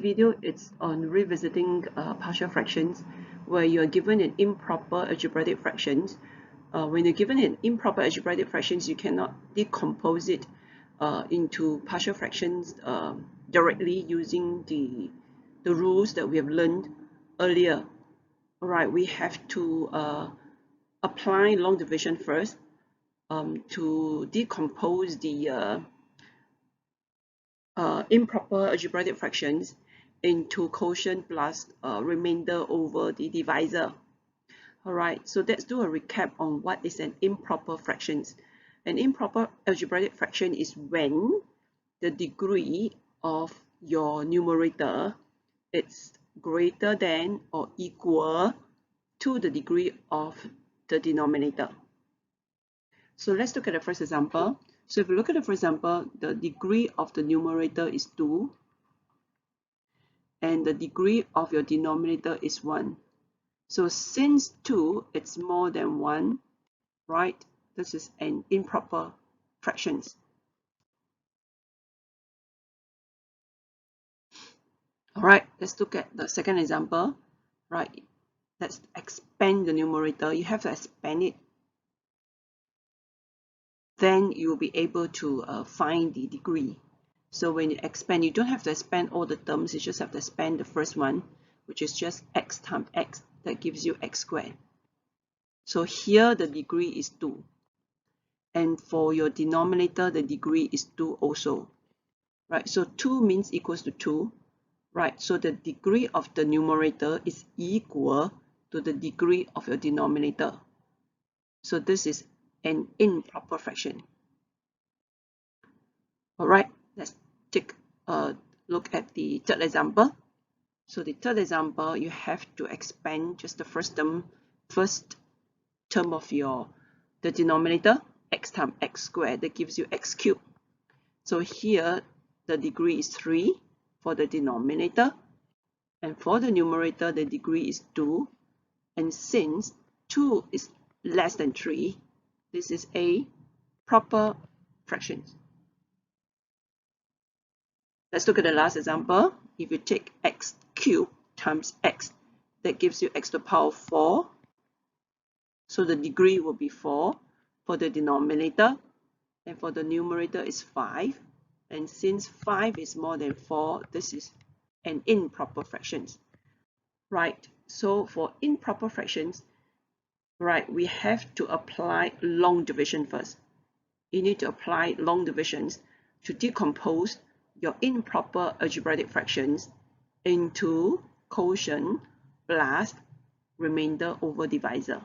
video, it's on revisiting partial fractions, where you are given an improper algebraic fractions. When you're given an improper algebraic fractions, you cannot decompose it into partial fractions directly using the rules that we have learned earlier. All right, we have to apply long division first to decompose the improper algebraic fractions into quotient plus remainder over the divisor. All right, so let's do a recap on what is an improper fractions. An improper algebraic fraction is when the degree of your numerator is greater than or equal to the degree of the denominator. So let's look at the first example. So if you look at the first example, the degree of the numerator is 2 and the degree of your denominator is 1. So since 2 it's more than 1, right? This is an improper fractions. All right, let's look at the second example. Right, let's expand the numerator. You have to expand it. Then you will be able to find the degree. So when you expand, you don't have to expand all the terms. You just have to expand the first one, which is just x times x. That gives you x squared. So here the degree is 2. And for your denominator, the degree is 2 also. Right, so 2 means equals to 2. Right, so the degree of the numerator is equal to the degree of your denominator. So this is an improper fraction. All right, let's take a look at the third example. So the third example, you have to expand just the first term of the denominator, x times x squared, that gives you x cubed. So here the degree is 3 for the denominator, and for the numerator the degree is 2, and since 2 is less than 3, this is a proper fraction. Let's look at the last example. If you take x cubed times x, that gives you x to the power 4. So the degree will be 4 for the denominator, and for the numerator is 5. And since 5 is more than 4, this is an improper fractions. Right, so for improper fractions, right, we have to apply long division first. You need to apply long divisions to decompose your improper algebraic fractions into quotient plus remainder over divisor.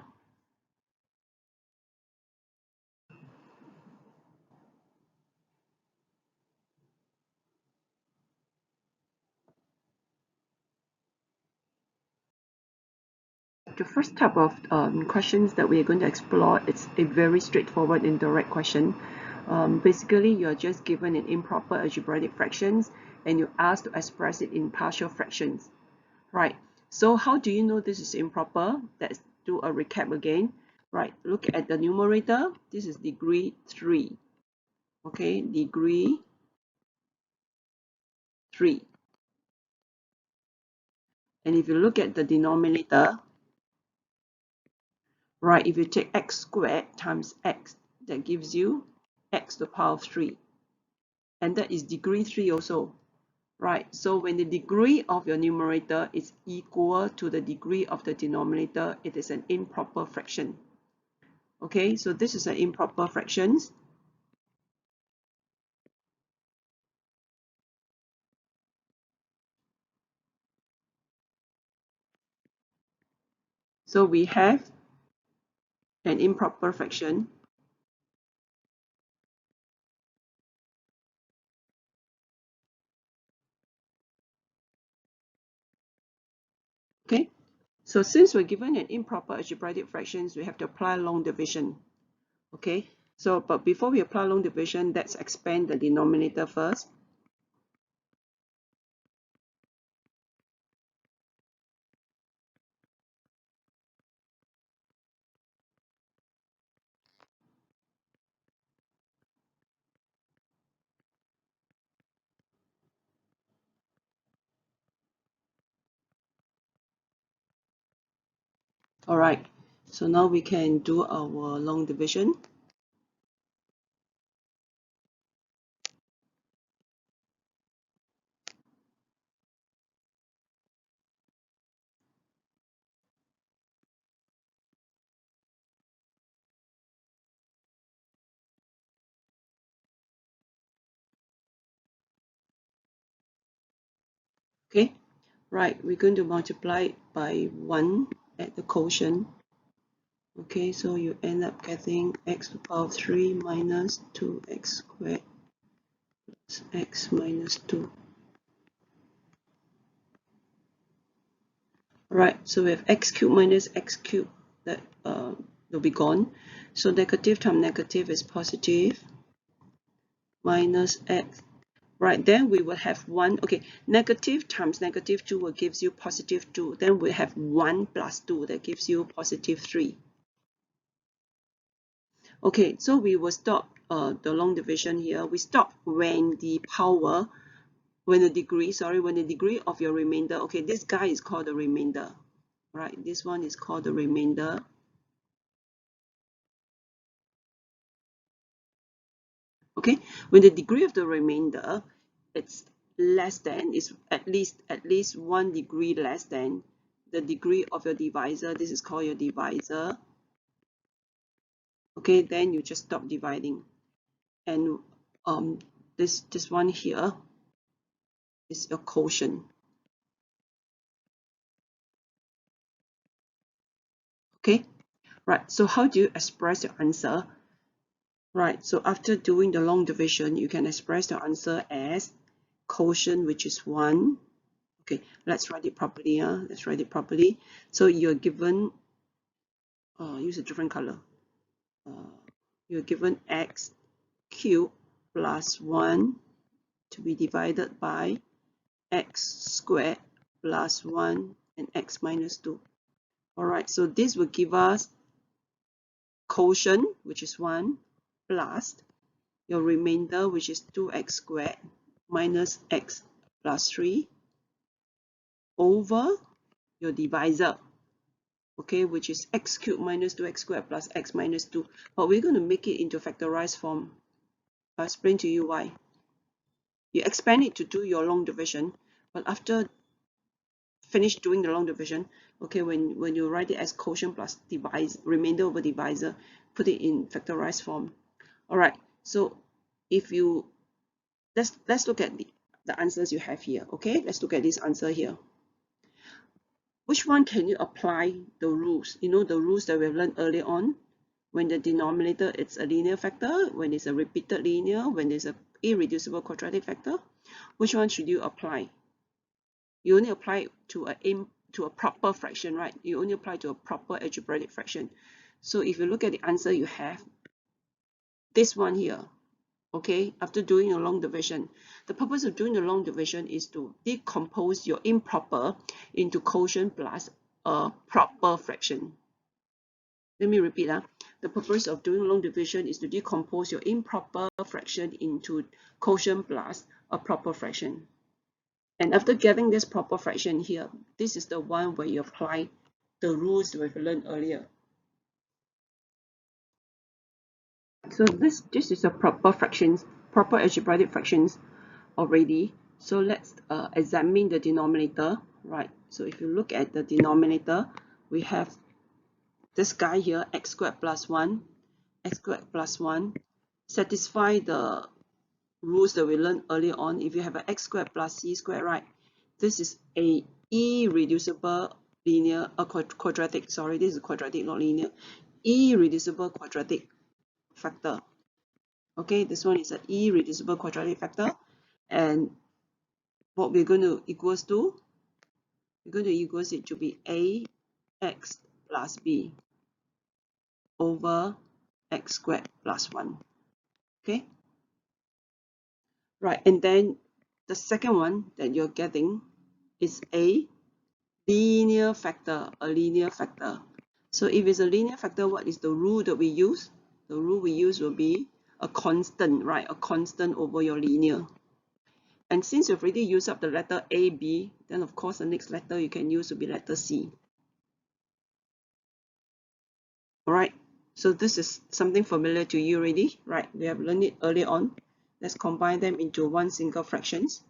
The first type of questions that we are going to explore, it's a very straightforward indirect question. Basically, you're just given an improper algebraic fractions and you're asked to express it in partial fractions. Right, so how do you know this is improper? Let's do a recap again. Right, look at the numerator. This is degree 3. Okay, degree 3. And if you look at the denominator, right, if you take x squared times x, that gives you x to the power of 3. And that is degree 3 also. Right, so when the degree of your numerator is equal to the degree of the denominator, it is an improper fraction. Okay, so this is an improper fractions. So we have an improper fraction. Okay, so since we're given an improper algebraic fractions, we have to apply long division. Okay, so but before we apply long division, let's expand the denominator first. All right, so now we can do our long division. Okay, right, we're going to multiply it by 1 at the quotient. Okay, so you end up getting x to the power of 3 minus 2x squared plus x minus 2. Right, so we have x cubed minus x cubed, that will be gone. So negative times negative is positive, minus x. Right, then we will have 1. Okay, negative times negative 2 will gives you positive 2. Then we have 1 plus 2 that gives you positive 3. Okay, so we will stop the long division here. We stop when the power, when the degree of your remainder. Okay, this guy is called the remainder. Right, this one is called the remainder. Okay, when the degree of the remainder it's less than, is at least 1 degree less than the degree of your divisor. This is called your divisor. Okay, then you just stop dividing, and this one here is your quotient. Okay, right, so how do you express your answer? Right, so after doing the long division, you can express the answer as quotient, which is 1. Okay, let's write it properly. Let's write it properly. So you're given, use a different color. You're given x cubed plus 1 to be divided by x squared plus 1 and x minus 2. All right, so this will give us quotient, which is 1, plus your remainder, which is 2x squared minus x plus 3 over your divisor, okay, which is x cubed minus 2x squared plus x minus 2. But we're going to make it into factorized form. I'll explain to you why. You expand it to do your long division, but after finish doing the long division, okay, when you write it as quotient plus remainder over divisor, put it in factorized form. All right, so if you let's look at the answers you have here. Okay, let's look at this answer here. Which one can you apply the rules? You know, the rules that we've learned earlier on. When the denominator it's a linear factor, when it's a repeated linear, when there's a irreducible quadratic factor, which one should you apply? You only apply to a proper fraction, right? You only apply to a proper algebraic fraction. So if you look at the answer you have, this one here, okay, after doing a long division, the purpose of doing the long division is to decompose your improper into quotient plus a proper fraction. Let me repeat. The purpose of doing long division is to decompose your improper fraction into quotient plus a proper fraction. And after getting this proper fraction here, this is the one where you apply the rules we've learned earlier. So this is a proper fractions, proper algebraic fractions already. So let's examine the denominator, right? So if you look at the denominator, we have this guy here, x squared plus 1, x squared plus 1, satisfy the rules that we learned earlier on. If you have an x squared plus c squared, right? This is a irreducible linear, quadratic, sorry, this is quadratic, not linear, irreducible quadratic factor. Okay, this one is an irreducible quadratic factor, and what we're going to equals to, we're going to equals it to be ax plus b over x squared plus 1. Okay, right, and then the second one that you're getting is a linear factor, a linear factor. So if it's a linear factor, what is the rule that we use? The rule we use will be a constant, right? A constant over your linear. And since you've already used up the letter A, B, then of course the next letter you can use will be letter C. Alright, so this is something familiar to you already, right? We have learned it earlier on. Let's combine them into one single fractions.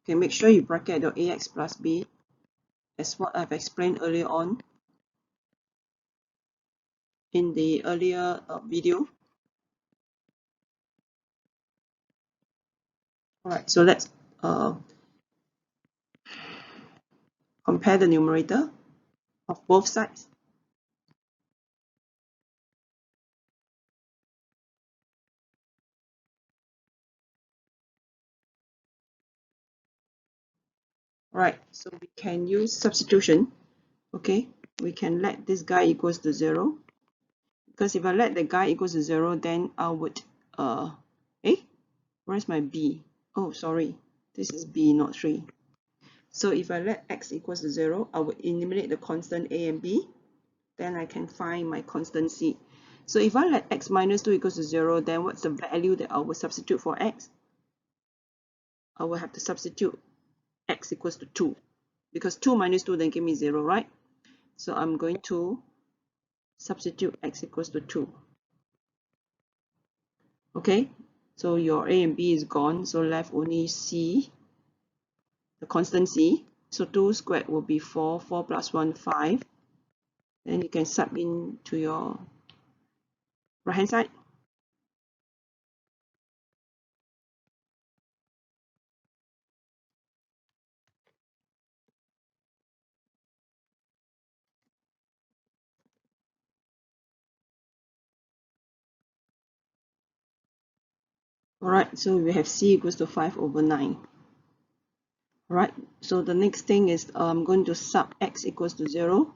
Okay, make sure you bracket your ax plus b as what I've explained earlier on in the earlier video. Alright, so let's compare the numerator of both sides. Alright, so we can use substitution. Okay, we can let this guy equals to 0. Because if I let the guy equals to 0, then I would, where's my b? Oh, sorry, this is b, not 3. So if I let x equals to 0, I would eliminate the constant a and b. Then I can find my constant c. So if I let x minus 2 equals to 0, then what's the value that I will substitute for x? I will have to substitute x equals to 2. Because 2 minus 2 then give me 0, right? So I'm going to substitute x equals to 2. Okay, so your a and b is gone, so left only c, the constant c. So 2 squared will be 4, 4 plus 1, 5. Then you can sub in to your right hand side. Alright, so we have c equals to 5 over 9. Alright, so the next thing is I'm going to sub x equals to 0.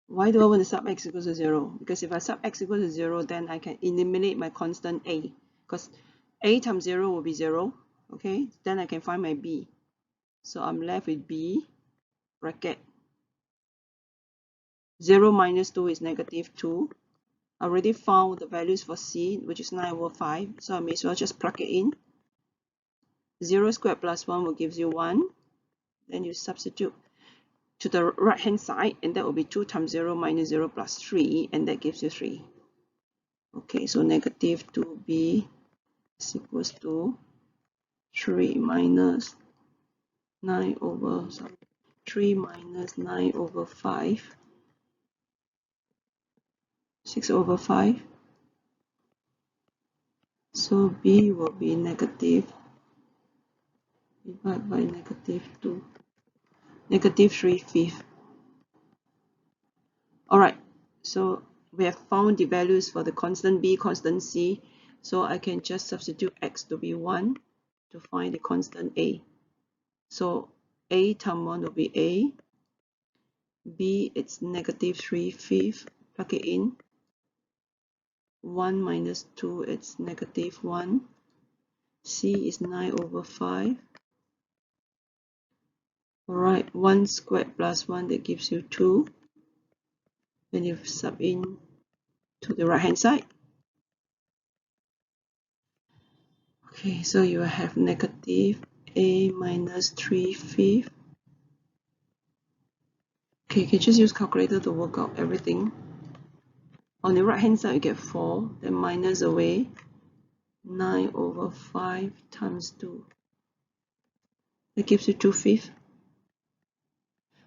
Why do I want to sub x equals to 0? Because if I sub x equals to 0, then I can eliminate my constant a. Because a times 0 will be 0. Okay, then I can find my b. So I'm left with b bracket 0 minus 2 is negative 2. I already found the values for c, which is 9 over 5. So I may as well just plug it in. 0 squared plus 1 will give you 1. Then you substitute to the right hand side, and that will be 2 times 0 minus 0 plus 3, and that gives you 3. Okay, so negative 2b is equals to 3 minus 9 over 3 minus 9 over 5, 6 over 5. So b will be negative divided by negative 2, negative 3/5. Alright, so we have found the values for the constant b, constant c, so I can just substitute x to be 1 to find the constant a. So a times 1 will be a, b it's negative 3/5, plug it in, 1 minus 2 it's negative 1, c is 9 over 5. Alright, 1 squared plus 1, that gives you 2. Then you sub in to the right hand side. Okay, so you have negative a minus 3/5. Okay, you can just use calculator to work out everything. On the right hand side you get 4, then minus away 9 over 5 times 2. That gives you 2/5.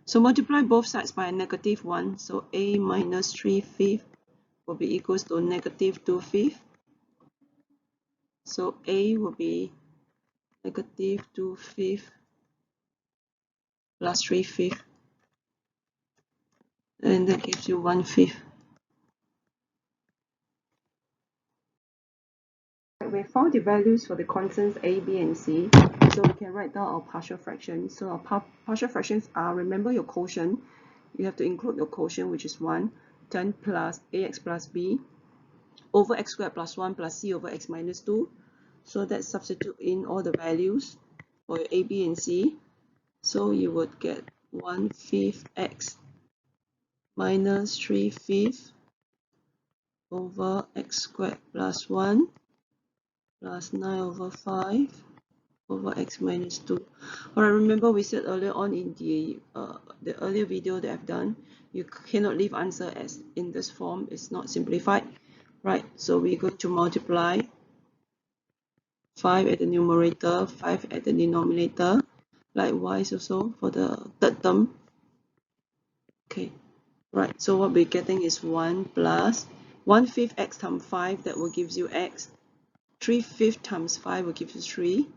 So multiply both sides by a negative 1, so a minus 3/5 will be equals to negative 2/5. So a will be negative 2/5 plus 3/5, and that gives you 1/5. We found the values for the constants a, b, and c, so we can write down our partial fractions. So our partial fractions are, remember your quotient, you have to include your quotient, which is 1, 10 plus ax plus b over x squared plus 1 plus c over x minus 2. So let's substitute in all the values for your a, b, and c. So you would get 1/5 x minus 3/5 over x squared plus 1 plus 9 over 5 over x minus 2. Alright, remember we said earlier on in the earlier video that I've done, you cannot leave answer as in this form. It's not simplified. Right, so we're going to multiply 5 at the numerator, 5 at the denominator. Likewise also for the third term. Okay, right, so what we're getting is 1 plus 1/5 x times 5, that will give you x. 3/5 times 5 will give you 3.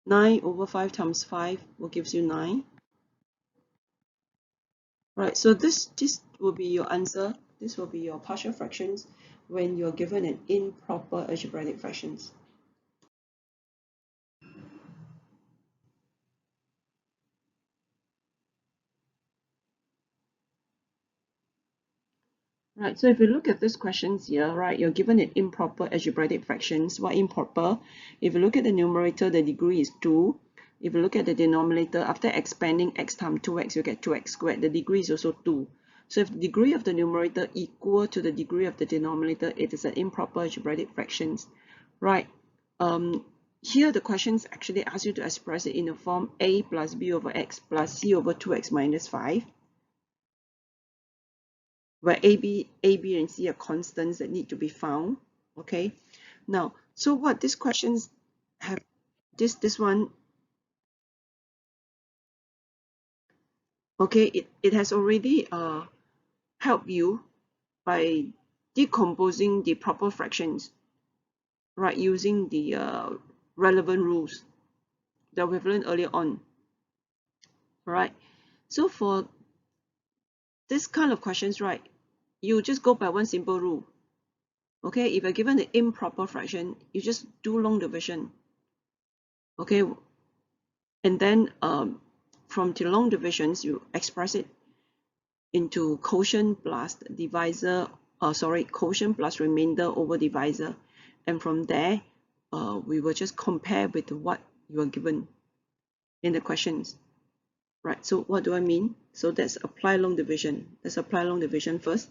9 over 5 times 5 will give you 9. Right, so this will be your answer. This will be your partial fractions when you're given an improper algebraic fractions. Right, so if you look at these questions here, right, you're given an improper algebraic fractions. Why improper? If you look at the numerator, the degree is 2. If you look at the denominator, after expanding x times 2x, you get 2x squared. The degree is also 2. So if the degree of the numerator equal to the degree of the denominator, it is an improper algebraic fractions. Right. Here the questions actually ask you to express it in the form a plus b over x plus c over 2x minus 5, where a, b, and c are constants that need to be found. Okay. Now, so what these questions have, this one, okay, it has already helped you by decomposing the proper fractions, right, using the relevant rules that we've learned earlier on. All right. So for this kind of questions, right, you just go by one simple rule. Okay, if you're given an improper fraction, you just do long division. Okay, and then from the long divisions, you express it into quotient plus divisor, quotient plus remainder over divisor, and from there, we will just compare with what you are given in the questions. Right, so what do I mean? So let's apply long division. Let's apply long division first.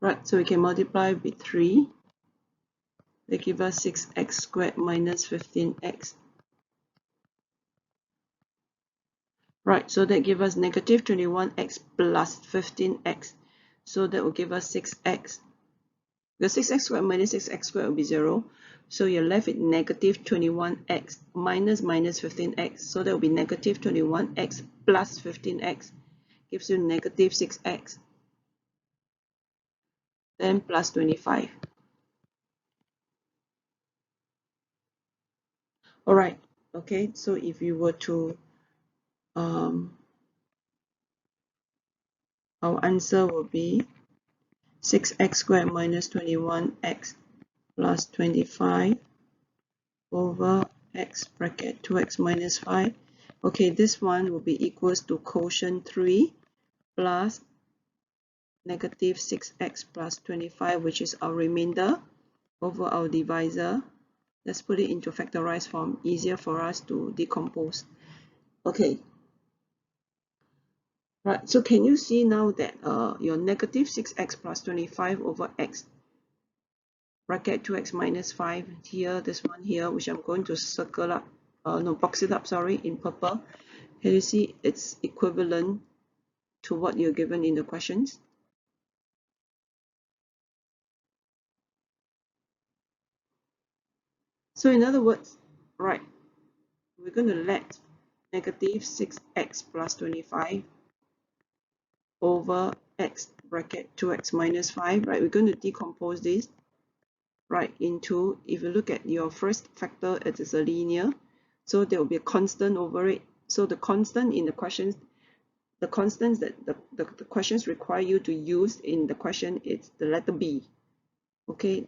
Right, so we can multiply with 3. They give us 6x squared minus 15x. Right, so that gives us negative 21x plus 15x. So that will give us 6x. The 6x squared minus 6x squared will be 0. So you're left with negative 21x minus 15x. So that will be negative 21x plus 15x. Gives you negative 6x. Then plus 25. Alright, okay, so if you were to, our answer will be 6x squared minus 21x plus 25 over x bracket 2x minus 5. Okay, this one will be equals to quotient 3 plus negative 6x plus 25, which is our remainder, over our divisor. Let's put it into factorized form, easier for us to decompose. Okay. Right, so can you see now that your negative 6x plus 25 over x bracket 2x minus 5 here, this one here, which I'm going to circle up, box it up, sorry, in purple. Can you see it's equivalent to what you're given in the questions? So in other words, right, we're going to let negative 6x plus 25 over x bracket 2x minus 5, right, we're going to decompose this, right, into, if you look at your first factor, it is a linear, so there will be a constant over it. So the constant in the questions, the constants that the questions require you to use in the question, it's the letter b. Okay,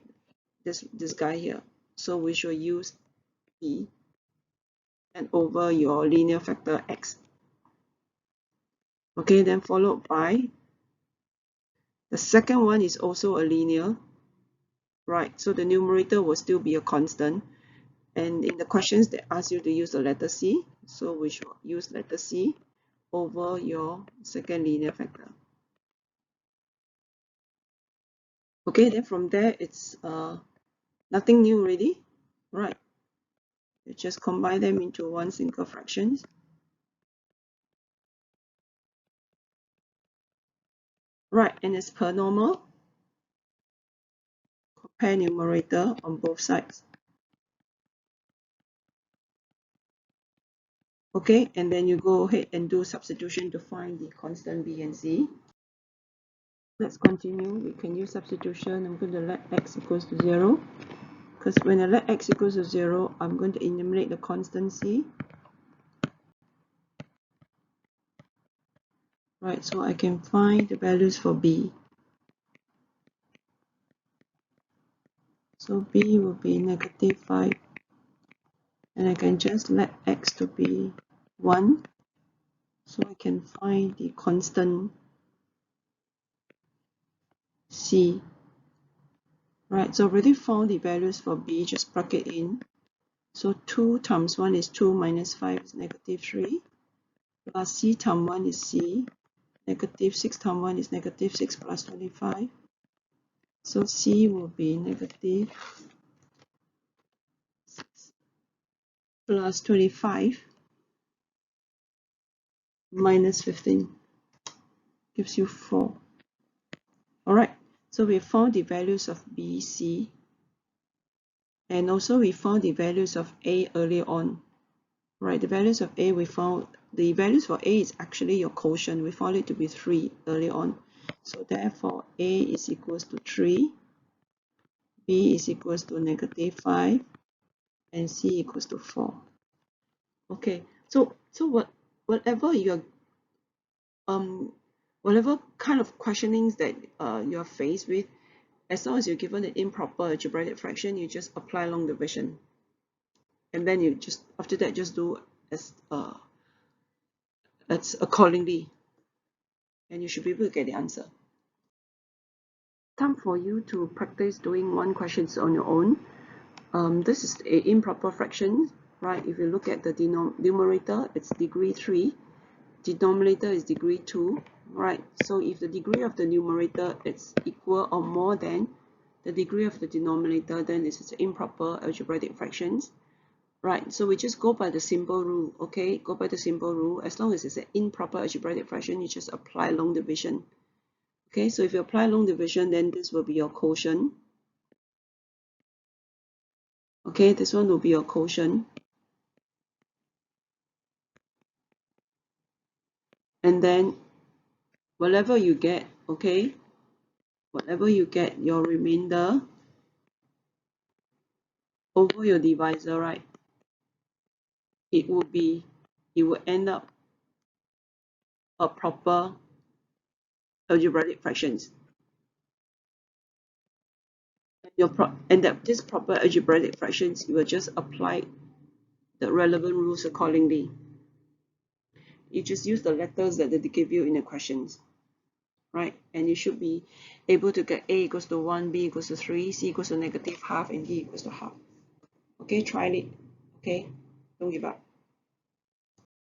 this guy here. So we shall use b and over your linear factor x. Okay, then followed by the second one is also a linear, right? So the numerator will still be a constant. And in the questions, they ask you to use the letter C. So we should use letter C over your second linear factor. Okay, then from there, it's nothing new really, right? You just combine them into one single fraction. Right, and as per normal, compare numerator on both sides. Okay, and then you go ahead and do substitution to find the constant B and C. Let's continue. We can use substitution. I'm going to let x equals to 0. Because when I let x equals to 0, I'm going to enumerate the constant C. Right, so I can find the values for B. So B will be -5. And I can just let x to be 1. So I can find the constant C. Right, so already found the values for B, just plug it in. So 2 times 1 is 2 minus 5 is -3. Plus C times 1 is C. -6 times 1 is -6 plus 25. So C will be -6 plus 25 minus 15 gives you 4. Alright, so we found the values of B, C, and also we found the values of A earlier on. Right, the values of A we found, the values for A is actually your quotient. We found it to be 3 earlier on. So therefore A is equals to 3, B is equals to -5, and C equals to 4. Okay, so whatever you're whatever kind of questionings that you're faced with, as long as you're given an improper algebraic fraction, you just apply long division, and then you just after that just do as accordingly, and you should be able to get the answer. Time for you to practice doing one questions on your own. This is an improper fraction, right? If you look at the numerator, it's degree 3. Denominator is degree 2, right? So if the degree of the numerator is equal or more than the degree of the denominator, then this is improper algebraic fractions, right? So we just go by the simple rule, okay? Go by the simple rule. As long as it's an improper algebraic fraction, you just apply long division. Okay, so if you apply long division, then this will be your quotient. Okay, this one will be your quotient. And then whatever you get, okay, whatever you get, your remainder over your divisor, right, it will end up a proper algebraic fractions. And this proper algebraic fractions, you will just apply the relevant rules accordingly. You just use the letters that they give you in the questions, right? And you should be able to get A equals to 1, B equals to 3, C equals to -1/2, and D equals to 1/2. Okay, try it. Okay, don't give up.